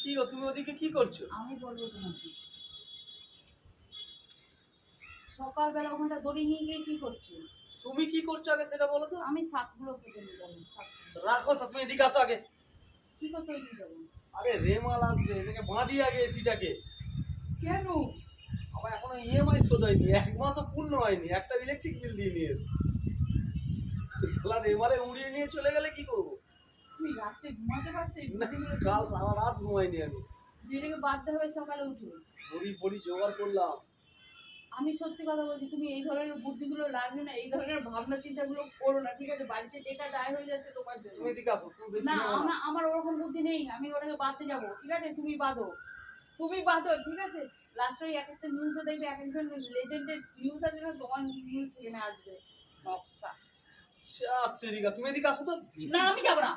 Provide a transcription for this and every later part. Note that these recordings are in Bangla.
কি গো তুমি ওদিকে কি করছো? আমি বলবো তোমাকে, সকালবেলা ওখানটা দড়ি নিয়ে গিয়ে কি করছো? তুমি কি করছো আগে সেটা বলো তো। আমি শাকগুলো কেটে নিয়ে যাবো। রাখো তুমি এদিকে আসো আগে। কি করতে নিয়ে যাবো? আরে রেমাল আসবে, এটাকে বাঁধি আগে এসিটাকে। কেন? আমার এখনো ইএমআই শোধ হয়নি, 1 মাসও পূর্ণ হয়নি, একটা ইলেকট্রিক বিল দিয়ে নিয়ে শালা রেমালে উড়িয়ে নিয়ে চলে গেলে কি করবো? তুমি রাত্রে ঘুমাতে পারছো? কাল সারা রাত ঘুমাইনি আমি। এটাকে বাধ্য হবে সকালে উঠে। বড়ি জোগাড় করলাম। আমি সত্যি কথা বলছি, তুমি এই ধরনের বুদ্ধিগুলো লাগবে না, এই ধরনের ভাবনা চিন্তাগুলো করো না, ঠিক আছে? বাড়িতে যেটা দায় হয়ে যাচ্ছে তোমার জন্য। তুমি এদিকে আসো, তুমি বেশি না, না। আমার ওরকম বুদ্ধি নেই, আমি ওটাকে বাঁধতে যাবো, ঠিক আছে? তুমি বাঁধো, ঠিক আছে? লাস্টে এক একটা নিউজে দেখবে, এক একজন লেজেন্ডের নিউজ আছে না, তোমার নিউজ এখানে আসবে নকশা। তুমি এদিকে আসো তো। না, আমি যাবো না।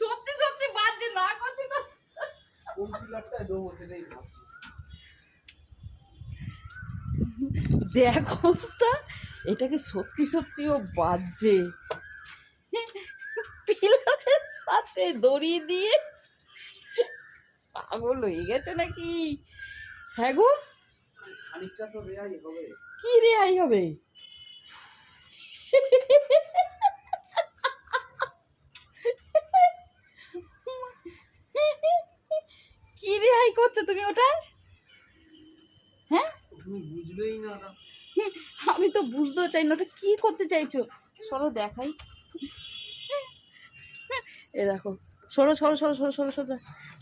সত্যি সত্যি বাজে না করছি তো। কোন পিলারটায় দেবো সেটাই ভাবছি। দেখ অবস্থা, এটাকে সত্যি সত্যিও বাজে। পিলারের সাথে দড়ি দিয়ে পাগল হয়ে গেছে নাকি? হ্যাঁ গো, খানিকটা তো রেহাই হবে। কি রেহাই হবে? কি রেহাই করছো তুমি ওটা? হ্যাঁ, তুমি বুঝবেই না। আমি তো বুঝতেও চাই না ওটা কি করতে চাইছো। সরো দেখাই। এ দেখো, সরো সরো সরো সরো সরো সরো।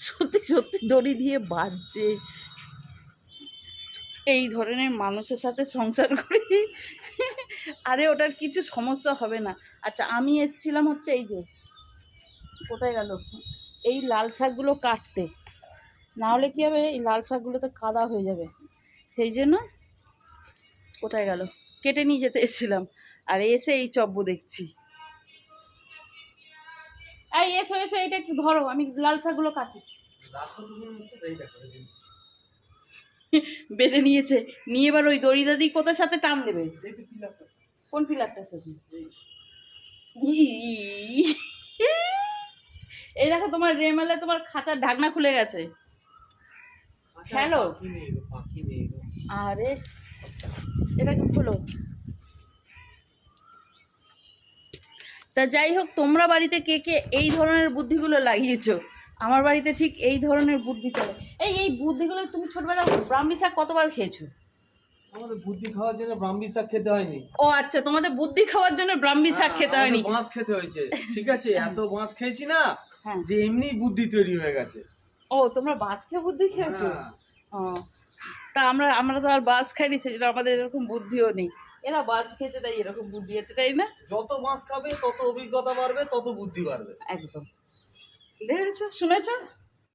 সত্যি সত্যি দড়ি দিয়ে বাজছে। এই ধরনের মানুষের সাথে সংসার করি। আরে ওটার কিছু সমস্যা হবে না। আচ্ছা, আমি এসেছিলাম হচ্ছে এই যে, কোথায় গেল এই লাল শাকগুলো কাটতে, না হলে কী হবে, এই লাল শাকগুলো তো কাদা হয়ে যাবে, সেই জন্য কোথায় গেল কেটে নিয়ে যেতে এসেছিলাম। আর এসে এই চব্বু দেখছি। এই এসো এসো, এটা একটু ধরো, আমি লাল শাকগুলো কাটি। বেঁধে নিয়েছে, নিয়ে এবার ওই দড়িটা দিয়ে কোথার সাথে টান দেবে? কোন পিলারটার সাথে? এই দেখো, তোমার রেমালে তোমার খাঁচার ঢাকনা খুলে গেছে। হ্যালো, আরে এটাকে খুলো। তা যাই হোক, তোমরা বাড়িতে কে কে এই ধরনের বুদ্ধিগুলো লাগিয়েছো? আমার বাড়িতে ঠিক এই ধরনের বুদ্ধি চলে। এই বুদ্ধিগুলো তুমি ছোটবেলায় ব্রাহ্মী শাক কতবার খেয়েছো? আমাদের বুদ্ধি খাওয়ার জন্য ব্রাহ্মী শাক খেতে হয়নি। ও আচ্ছা, তোমাদের বুদ্ধি খাওয়ার জন্য ব্রাহ্মী শাক খেতে হয়নি, বাঁশ খেতে হয়েছে। ঠিক আছে, এত বাঁশ খেয়েছি না হ্যাঁ, যে এমনি বুদ্ধি তৈরি হয়ে গেছে। ও তোমরা বাঁশ খেয়ে বুদ্ধি খেয়েছো? হ্যাঁ। ও, তা আমরা তো আর বাঁশ খাইনি, সেজন্য আমাদের এরকম বুদ্ধিও নেই। এরা বাঁশ খেয়েছে তাই এরকম বুদ্ধি আছে, তাই না? যত বাঁশ খাবে তত অভিজ্ঞতা বাড়বে, তত বুদ্ধি বাড়বে। একদম, দেখেছো, শুনেছো?